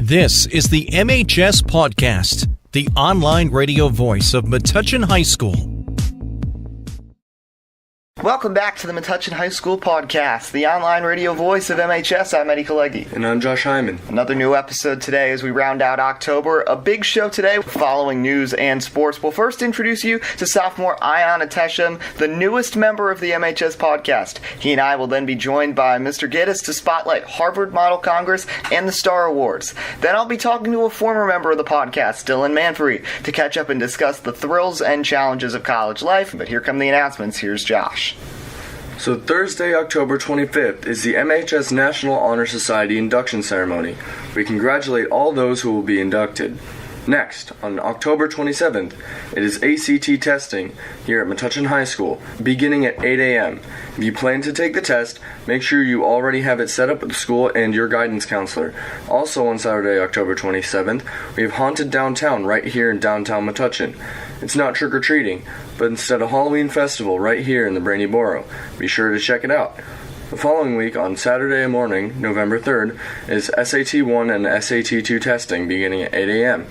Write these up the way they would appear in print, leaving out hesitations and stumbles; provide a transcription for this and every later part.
This is the MHS Pawdcast, the online radio voice of Metuchen High School. Welcome back to the Metuchen High School Podcast, the online radio voice of MHS. I'm Kalegi. And I'm Josh Hyman. Another new episode today as we round out October. A big show today following news and sports. We'll first introduce you to Sophomore Ayaan Ehtesham, the newest member of the MHS Podcast. He and I will then be joined by Mr. Giddes to spotlight Harvard Model Congress and the Star Awards. Then I'll be talking to a former member of the podcast, Manfre, to catch up and discuss the thrills and challenges of college life. But here come the announcements. Here's Josh. So Thursday, October 25th is the MHS National Honor Society induction ceremony. We congratulate all those who will be inducted. Next, on October 27th, it is ACT testing here at Metuchen High School, beginning at 8 a.m. If you plan to take the test, make sure you already have it set up at the school and your guidance counselor. Also on Saturday, October 27th, we have Haunted Downtown right here in downtown Metuchen. It's not trick-or-treating, but instead a Halloween festival right here in the Brainy Borough. Be sure to check it out. The following week, on Saturday morning, November 3rd, is SAT 1 and SAT 2 testing beginning at 8 a.m.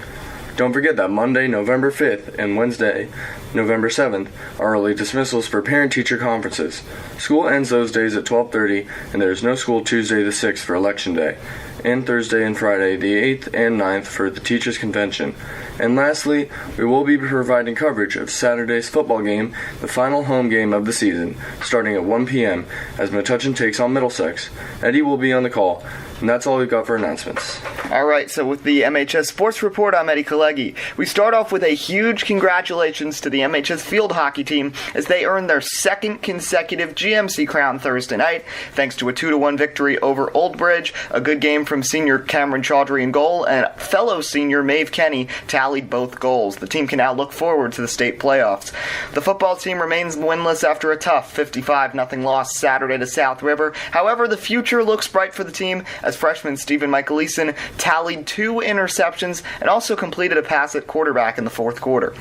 Don't forget that Monday, November 5th, and Wednesday, November 7th, are early dismissals for parent-teacher conferences. School ends those days at 12:30, and there is no school Tuesday the 6th for Election Day, and Thursday and Friday the 8th and 9th for the Teachers' Convention. And lastly, we will be providing coverage of Saturday's football game, the final home game of the season, starting at 1 p.m. as Metuchen takes on Middlesex. Eddie will be on the call, and that's all we've got for announcements. Alright, so with the MHS Sports Report, I'm Kalegi. We start off with a huge congratulations to the MHS field hockey team as they earned their second consecutive GMC crown Thursday night, thanks to a 2-1 victory over Old Bridge. A good game from senior Cameron Chaudhry in goal, and fellow senior Maeve Kenny tallied both goals. The team can now look forward to the state playoffs. The football team remains winless after a tough 55-0 loss Saturday to South River. However, the future looks bright for the team as freshman Stephen Michaelison tallied 2 interceptions and also completed a pass at quarterback in the fourth quarter.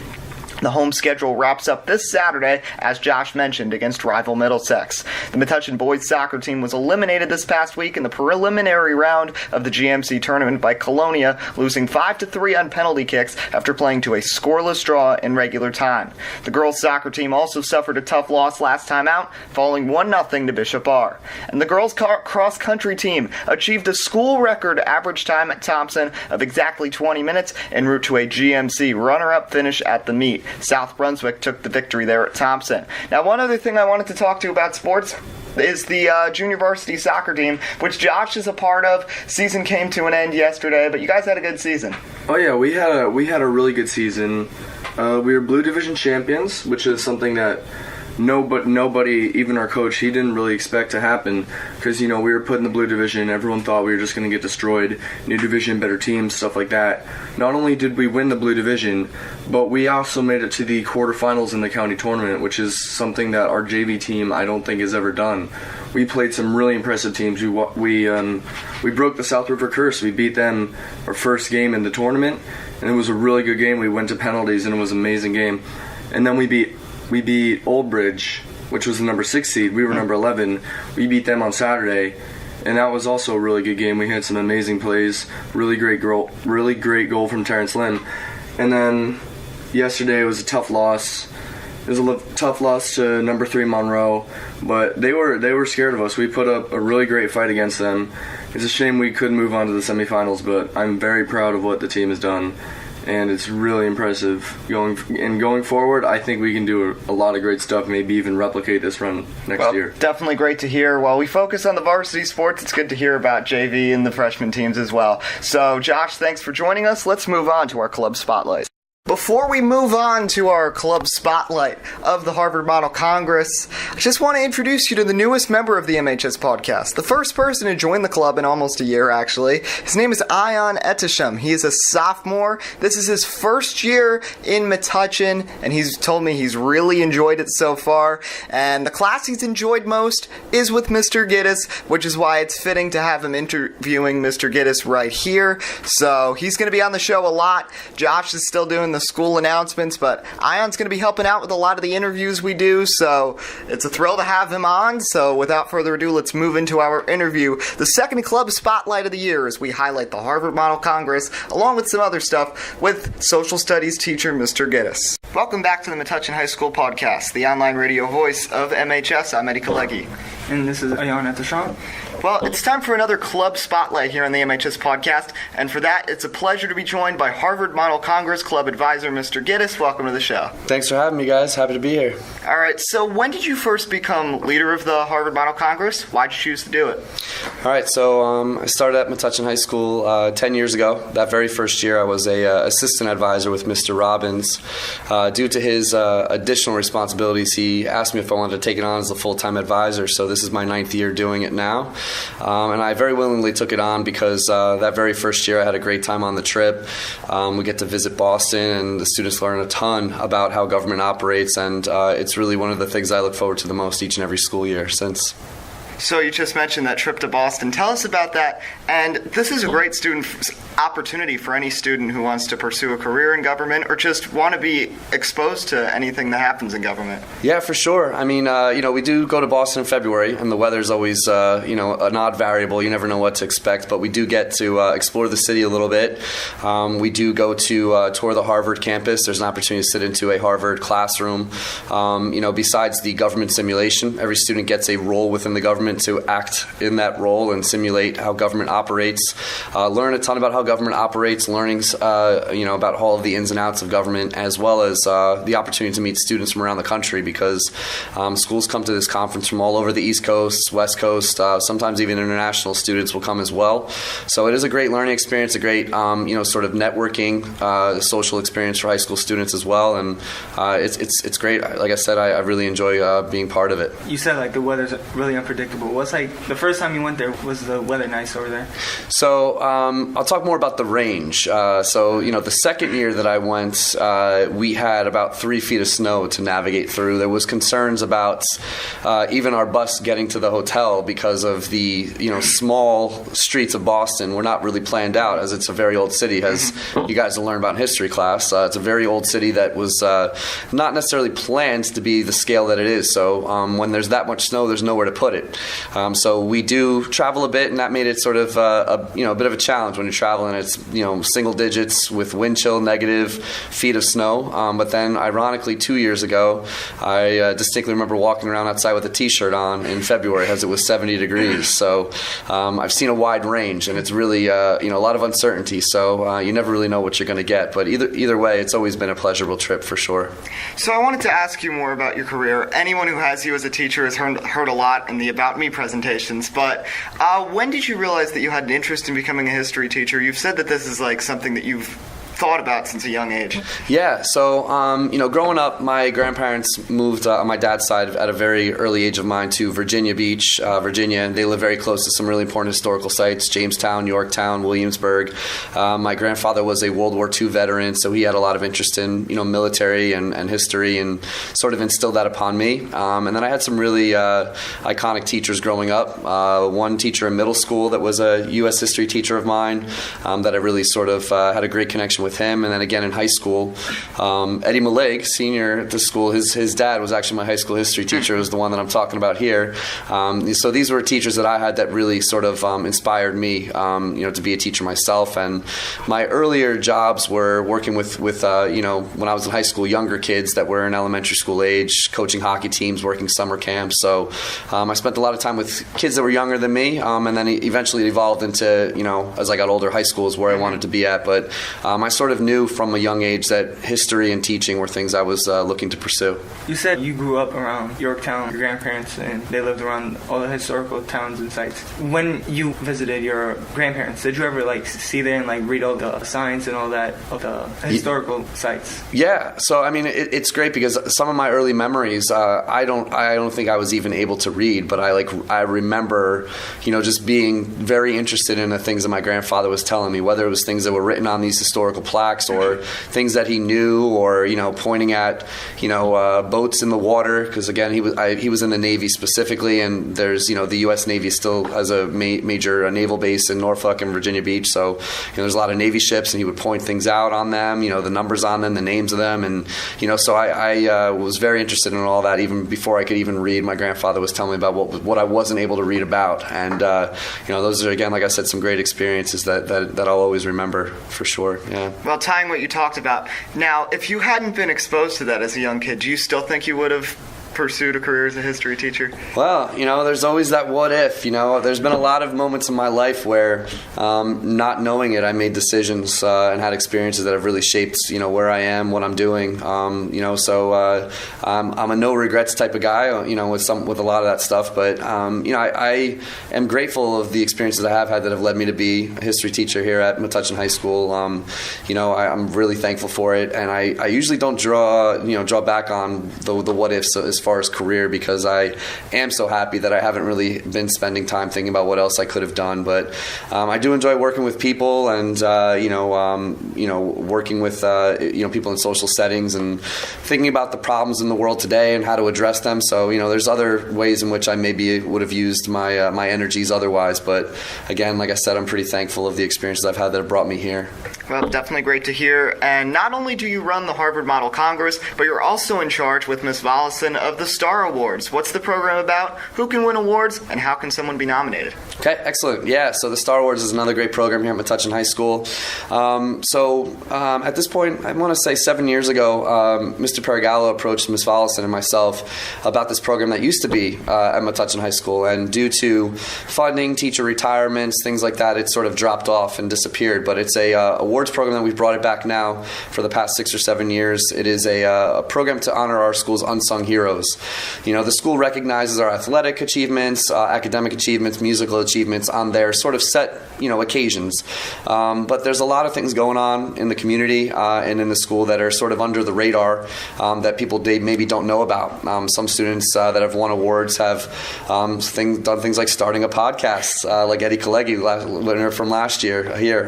The home schedule wraps up this Saturday, as Josh mentioned, against rival Middlesex. The Metuchen boys soccer team was eliminated this past week in the preliminary round of the GMC tournament by Colonia, losing 5-3 on penalty kicks after playing to a scoreless draw in regular time. The girls soccer team also suffered a tough loss last time out, falling 1-0 to Bishop R. And the girls cross-country team achieved a school record average time at Thompson of exactly 20 minutes en route to a GMC runner-up finish at the meet. South Brunswick took the victory there at Thompson. Now, one other thing I wanted to talk to you about sports is the junior varsity soccer team, which Josh is a part of. Season came to an end yesterday, but you guys had a good season. Oh yeah, we had a really good season. We were Blue Division champions, which is something that nobody, even our coach, he didn't really expect to happen because, we were put in the Blue Division. Everyone thought we were just going to get destroyed. New division, better teams, stuff like that. Not only did we win the Blue Division, but we also made it to the quarterfinals in the county tournament, which is something that our JV team, I don't think, has ever done. We played some really impressive teams. We broke the South River curse. We beat them our first game in the tournament, and it was a really good game. We went to penalties, and it was an amazing game. And then we beat Old Bridge, which was the number 6 seed. We were number 11. We beat them on Saturday, and that was also a really good game. We had some amazing plays, really great goal from Terrence Lim. And then yesterday was a tough loss. It was a tough loss to number 3 Monroe, but they were scared of us. We put up a really great fight against them. It's a shame we couldn't move on to the semifinals, but I'm very proud of what the team has done. And it's really impressive. Going forward, I think we can do a lot of great stuff, maybe even replicate this run next year. Definitely great to hear. While we focus on the varsity sports, it's good to hear about JV and the freshman teams as well. So, Josh, thanks for joining us. Let's move on to our club spotlight. Before we move on to our club spotlight of the Harvard Model Congress, I just want to introduce you to the newest member of the MHS Pawdcast. The first person to join the club in almost a year, actually. His name is Ayaan Ehtesham. He is a sophomore. This is his first year in Metuchen, and he's told me he's really enjoyed it so far. And the class he's enjoyed most is with Mr. Giddes, which is why it's fitting to have him interviewing Mr. Giddes right here. So he's going to be on the show a lot. Josh is still doing the school announcements, but Ayaan's going to be helping out with a lot of the interviews we do, so it's a thrill to have him on. So without further ado, let's move into our interview. The second club spotlight of the year as we highlight the Harvard Model Congress, along with some other stuff, with social studies teacher Mr. Giddes. Welcome back to the Metuchen High School Podcast, the online radio voice of MHS. I'm Kalegi. And this is Ayaan Ehtesham. Well, it's time for another club spotlight here on the MHS Podcast, and for that, it's a pleasure to be joined by Harvard Model Congress Club Advisor, Mr. Giddes. Welcome to the show. Thanks for having me, guys. Happy to be here. All right, so when did you first become leader of the Harvard Model Congress? Why'd you choose to do it? All right, so I started at Metuchen High School 10 years ago. That very first year, I was a assistant advisor with Mr. Robbins. Due to his additional responsibilities, he asked me if I wanted to take it on as a full-time advisor, so this is my 9th year doing it now. And I very willingly took it on because that very first year I had a great time on the trip. We get to visit Boston, and the students learn a ton about how government operates, and it's really one of the things I look forward to the most each and every school year since. So you just mentioned that trip to Boston. Tell us about that. And this is a great student opportunity for any student who wants to pursue a career in government or just want to be exposed to anything that happens in government. Yeah, for sure. I mean, we do go to Boston in February, and the weather's always, an odd variable. You never know what to expect, but we do get to explore the city a little bit. We do go to tour the Harvard campus. There's an opportunity to sit into a Harvard classroom. Besides the government simulation, every student gets a role within the government to act in that role and simulate how government operates, learn a ton about how government operates, learnings about all of the ins and outs of government, as well as the opportunity to meet students from around the country because schools come to this conference from all over the East Coast, West Coast, sometimes even international students will come as well. So it is a great learning experience, a great sort of networking, social experience for high school students as well, and it's great. Like I said, I really enjoy being part of it. You said the weather's really unpredictable. What's the first time you went there? Was the weather nice over there? So I'll talk more about the range. The second year that I went, we had about 3 feet of snow to navigate through. There was concerns about even our bus getting to the hotel because of the small streets of Boston were not really planned out, as it's a very old city, as you guys will learn about in history class. It's a very old city that was not necessarily planned to be the scale that it is. So when there's that much snow, there's nowhere to put it. So we do travel a bit, and that made it sort of a bit of a challenge when you're traveling. It's single digits with wind chill, negative feet of snow. But then, ironically, 2 years ago, I distinctly remember walking around outside with a T-shirt on in February as it was 70 degrees. So I've seen a wide range, and it's really a lot of uncertainty. So you never really know what you're going to get. But either way, it's always been a pleasurable trip for sure. So I wanted to ask you more about your career. Anyone who has you as a teacher has heard a lot in the About Me presentations, but when did you realize that you had an interest in becoming a history teacher? You've said that this is something that you've thought about since a young age. Yeah, so growing up, my grandparents moved on my dad's side at a very early age of mine to Virginia Beach, Virginia, and they live very close to some really important historical sites: Jamestown, Yorktown, Williamsburg. My grandfather was a World War II veteran, so he had a lot of interest in military and history, and sort of instilled that upon me. And then I had some really iconic teachers growing up. One teacher in middle school that was a U.S. history teacher of mine that I really sort of had a great connection with him. And then again in high school, Eddie Malig, senior at the school, his dad was actually my high school history teacher, was the one that I'm talking about here. So these were teachers that I had that really sort of inspired me, to be a teacher myself. And my earlier jobs were working with when I was in high school, younger kids that were in elementary school age, coaching hockey teams, working summer camps. So I spent a lot of time with kids that were younger than me, and then eventually it evolved into, as I got older, high school is where I wanted to be at. But I sort of knew from a young age that history and teaching were things I was looking to pursue. You said you grew up around Yorktown, your grandparents, and they lived around all the historical towns and sites. When you visited your grandparents, did you ever see there and read all the signs and all that of the historical sites? Yeah, so I mean it's great because some of my early memories, I don't think I was even able to read, but I remember just being very interested in the things that my grandfather was telling me, whether it was things that were written on these historical plaques or things that he knew, or pointing at boats in the water, because again he was in the Navy specifically, and there's the U.S. Navy still has a major naval base in Norfolk and Virginia Beach, so there's a lot of Navy ships, and he would point things out on them, the numbers on them, the names of them, and so I was very interested in all that even before I could even read. My grandfather was telling me about what I wasn't able to read about, and those are, again, like I said, some great experiences that I'll always remember for sure. Yeah. Well, tying what you talked about, now, if you hadn't been exposed to that as a young kid, do you still think you would have pursued a career as a history teacher? Well, there's always that what if. There's been a lot of moments in my life where, not knowing it, I made decisions and had experiences that have really shaped, where I am, what I'm doing. So I'm a no regrets type of guy, with a lot of that stuff. But I am grateful of the experiences I have had that have led me to be a history teacher here at Metuchen High School. I'm really thankful for it, and I usually don't draw back on the what ifs as far as career, because I am so happy that I haven't really been spending time thinking about what else I could have done. But I do enjoy working with people, and working with people in social settings, and thinking about the problems in the world today and how to address them. So there's other ways in which I maybe would have used my energies otherwise. But again, like I said, I'm pretty thankful of the experiences I've had that have brought me here. Well, definitely great to hear. And not only do you run the Harvard Model Congress, but you're also in charge with Ms. Volleson of the Star Awards. What's the program about? Who can win awards? And how can someone be nominated? Okay, excellent. Yeah, so the Star Awards is another great program here at Metuchen High School. At this point, I want to say 7 years ago, Mr. Paragallo approached Ms. Volleson and myself about this program that used to be at Metuchen High School. And due to funding, teacher retirements, things like that, it sort of dropped off and disappeared. But it's a awards program that we've brought it back now for the past 6 or 7 years. It is a program to honor our school's unsung heroes. The school recognizes our athletic achievements, academic achievements, musical achievements on their sort of set, occasions. But there's a lot of things going on in the community and in the school that are sort of under the radar that people maybe don't know about. Some students that have won awards have done things like starting a podcast, like Eddie Kalegi, winner from last year here.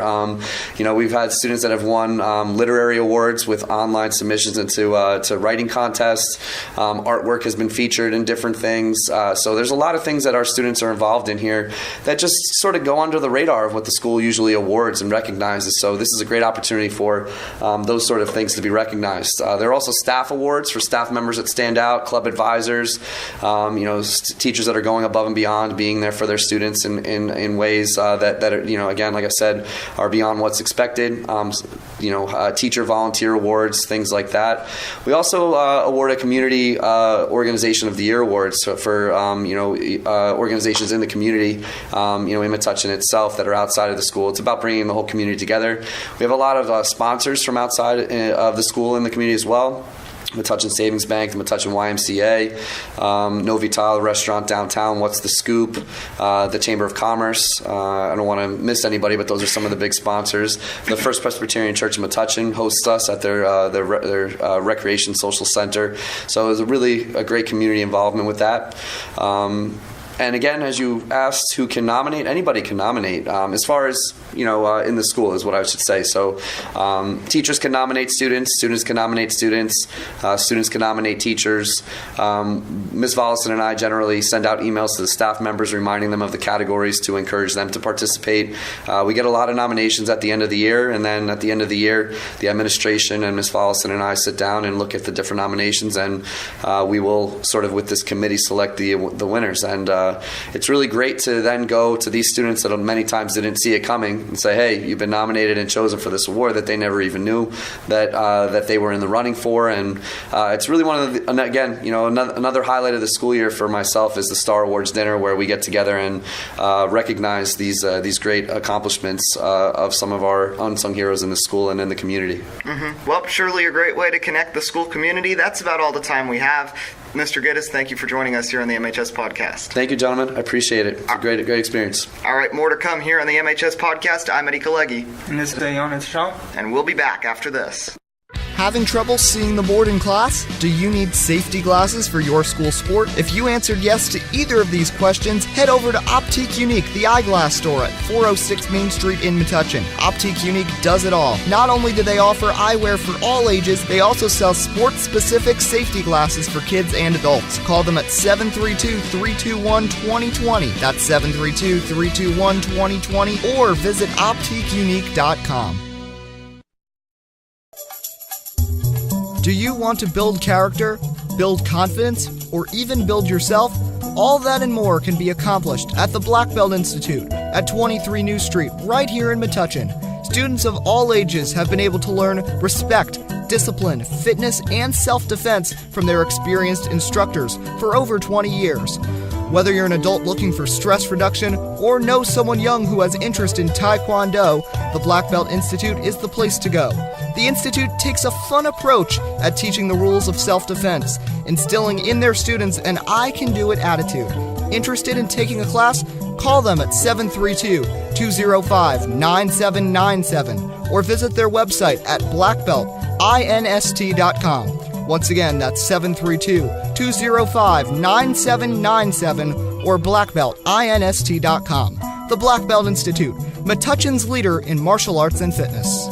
We've had students that have won literary awards with online submissions into writing contests. Artwork has been featured in different things. So there's a lot of things that our students are involved in here that just sort of go under the radar of what the school usually awards and recognizes. So this is a great opportunity for those sort of things to be recognized. There are also staff awards for staff members that stand out, club advisors, teachers that are going above and beyond, being there for their students in ways that are, again, like I said, are beyond what's expected. Teacher volunteer awards, things like that. We also award a community Organization of the Year awards for organizations in the community, in Metuchen itself that are outside of the school. It's about bringing the whole community together. We have a lot of sponsors from outside of the school in the community as well. Metuchen Savings Bank, the Metuchen YMCA, Novital restaurant downtown, What's the Scoop, the Chamber of Commerce. I don't want to miss anybody, but those are some of the big sponsors. The First Presbyterian Church in Metuchen hosts us at their recreation social center. So it was a great community involvement with that. And again, as you asked, who can nominate? Anybody can nominate. As far as, in the school is what I should say. So teachers can nominate students. Students can nominate students. Students can nominate teachers. Ms. Volleson and I generally send out emails to the staff members reminding them of the categories to encourage them to participate. We get a lot of nominations at the end of the year. And then at the end of the year, the administration and Ms. Volleson and I sit down and look at the different nominations. And we will sort of, with this committee, select the winners. And it's really great to then go to these students that many times didn't see it coming and say, hey, you've been nominated and chosen for this award that they never even knew that they were in the running for. And it's really one of the, again, another highlight of the school year for myself is the Star Awards dinner, where we get together and recognize these great accomplishments of some of our unsung heroes in the school and in the community. Mm-hmm. Well, surely a great way to connect the school community. That's about all the time we have. Mr. Giddes, thank you for joining us here on the MHS Podcast. Thank you, gentlemen. I appreciate it. It's a great experience. All right, more to come here on the MHS Podcast. I'm Kalegi. And this is Ayaan Ehtesham. And we'll be back after this. Having trouble seeing the board in class? Do you need safety glasses for your school sport? If you answered yes to either of these questions, head over to Optique Unique, the eyeglass store at 406 Main Street in Metuchen. Optique Unique does it all. Not only do they offer eyewear for all ages, they also sell sports-specific safety glasses for kids and adults. Call them at 732-321-2020. That's 732-321-2020, or visit OptiqueUnique.com. Do you want to build character, build confidence, or even build yourself? All that and more can be accomplished at the Black Belt Institute at 23 New Street, right here in Metuchen. Students of all ages have been able to learn respect, discipline, fitness, and self-defense from their experienced instructors for over 20 years. Whether you're an adult looking for stress reduction or know someone young who has interest in Taekwondo, the Black Belt Institute is the place to go. The Institute takes a fun approach at teaching the rules of self-defense, instilling in their students an I-can-do-it attitude. Interested in taking a class? Call them at 732-205-9797 or visit their website at blackbeltinst.com. Once again, that's 732-205-9797 or blackbeltinst.com. The Black Belt Institute, Metuchen's leader in martial arts and fitness.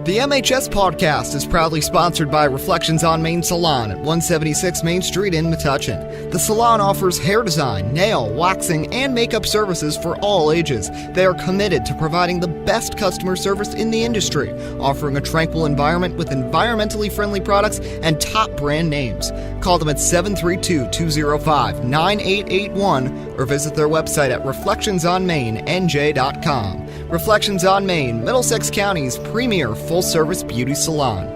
The MHS Pawdcast is proudly sponsored by Reflections on Main Salon at 176 Main Street in Metuchen. The salon offers hair design, nail, waxing, and makeup services for all ages. They are committed to providing the best customer service in the industry, offering a tranquil environment with environmentally friendly products and top brand names. Call them at 732-205-9881 or visit their website at reflectionsonmainNJ.com. Reflections on Main, Middlesex County's premier full-service beauty salon.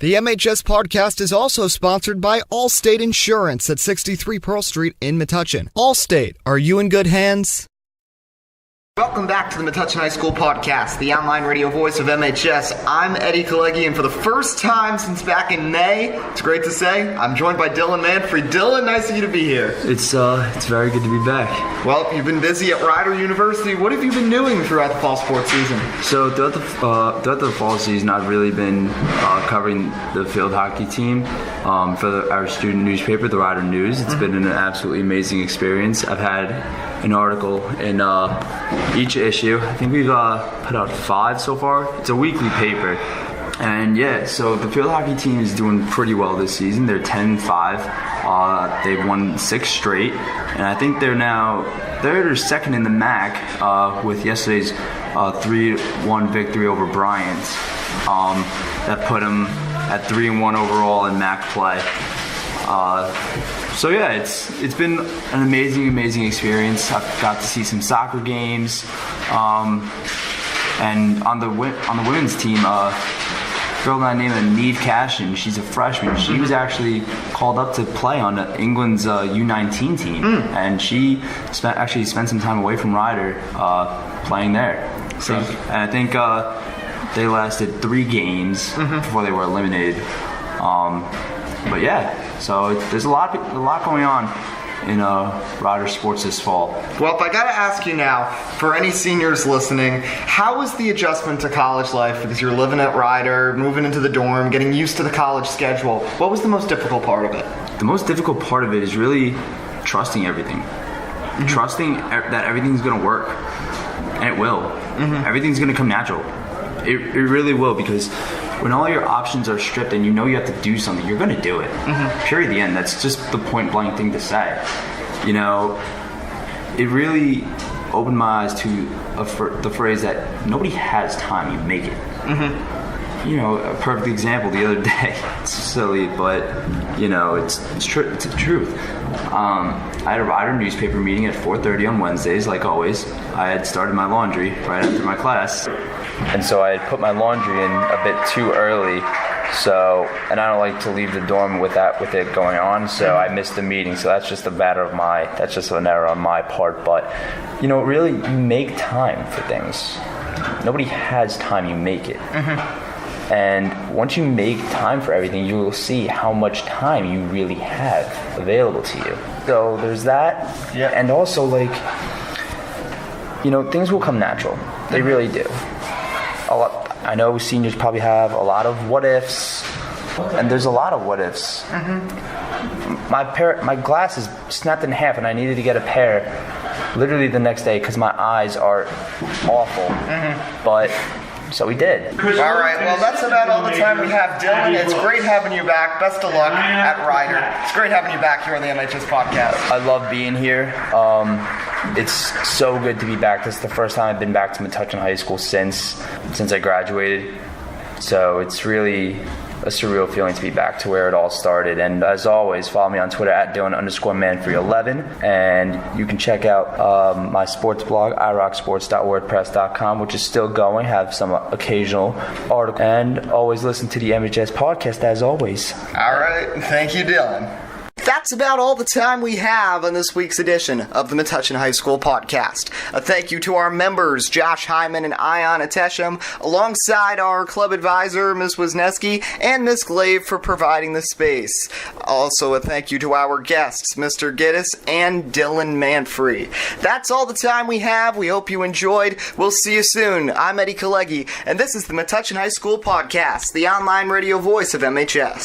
The MHS Pawdcast is also sponsored by Allstate Insurance at 63 Pearl Street in Metuchen. Allstate, are you in good hands? Welcome back to the Metuchen High School Podcast, the online radio voice of MHS. I'm Eddie Kalegi, and for the first time since back in May, it's great to say, I'm joined by Dylan Manfre. Dylan, nice of you to be here. It's very good to be back. Well, you've been busy at Rider University. What have you been doing throughout the fall sports season? So throughout the fall season, I've really been covering the field hockey team for our student newspaper, the Rider News. It's been an absolutely amazing experience. I've had an article in each issue. I think we've put out 5 so far. It's a weekly paper. And yeah, so the field hockey team is doing pretty well this season. They're 10-5. They've won 6 straight. And I think they're second in the MAC with yesterday's 3-1 victory over Bryant. That put them at 3-1 overall in MAC play. So yeah, it's been an amazing experience. I've got to see some soccer games, and on the women's team, a girl by the name of Neve Cashin. She's a freshman. She was actually called up to play on England's U19 team, and she spent some time away from Rider playing there. So, and I think they lasted 3 games before they were eliminated. But yeah, so there's a lot going on in Rider sports this fall. Well, if I gotta ask you now, for any seniors listening, how was the adjustment to college life? Because you're living at Rider, moving into the dorm, getting used to the college schedule. What was the most difficult part of it? The most difficult part of it is really trusting everything. Trusting that everything's gonna work. And it will. Everything's gonna come natural. It really will, because when all your options are stripped and you know you have to do something, you're going to do it. Period. The end. That's just the point blank thing to say. You know, it really opened my eyes to the phrase that nobody has time, you make it. You know, a perfect example the other day. It's silly, but you know, it's true. It's the truth. I had a Rider newspaper meeting at 4:30 on Wednesdays, like always. I had started my laundry right after my class, and so I had put my laundry in a bit too early. So, and I don't like to leave the dorm with it going on. So I missed the meeting. So that's just an error on my part. But you know, really, you make time for things. Nobody has time. You make it. And once you make time for everything, you will see how much time you really have available to you. So there's that. Yeah. And also, like, you know, things will come natural. They really do. I know seniors probably have a lot of what ifs, and there's a lot of what ifs. My glasses snapped in half, and I needed to get a pair literally the next day because my eyes are awful. But so we did. All right, well, that's about all the time we have, Dylan. It's great having you back. Best of luck at Ryder. It's great having you back here on the MHS podcast. I love being here. It's so good to be back. This is the first time I've been back to Metuchen High School since I graduated. So it's really a surreal feeling to be back to where it all started. And as always, follow me on Twitter at Dylan_Manfre11. And you can check out my sports blog, irocksports.wordpress.com, which is still going. Have some occasional articles. And always listen to the MHS podcast as always. All right. Thank you, Dylan. That's about all the time we have on this week's edition of the Metuchen High School podcast. A thank you to our members, Josh Hyman and Ayaan Ehtesham, alongside our club advisor, Ms. Wisniewski, and Ms. Glave for providing the space. Also, a thank you to our guests, Mr. Giddes and Dylan Manfre. That's all the time we have. We hope you enjoyed. We'll see you soon. I'm Eddie Kalegi, and this is the Metuchen High School podcast, the online radio voice of MHS.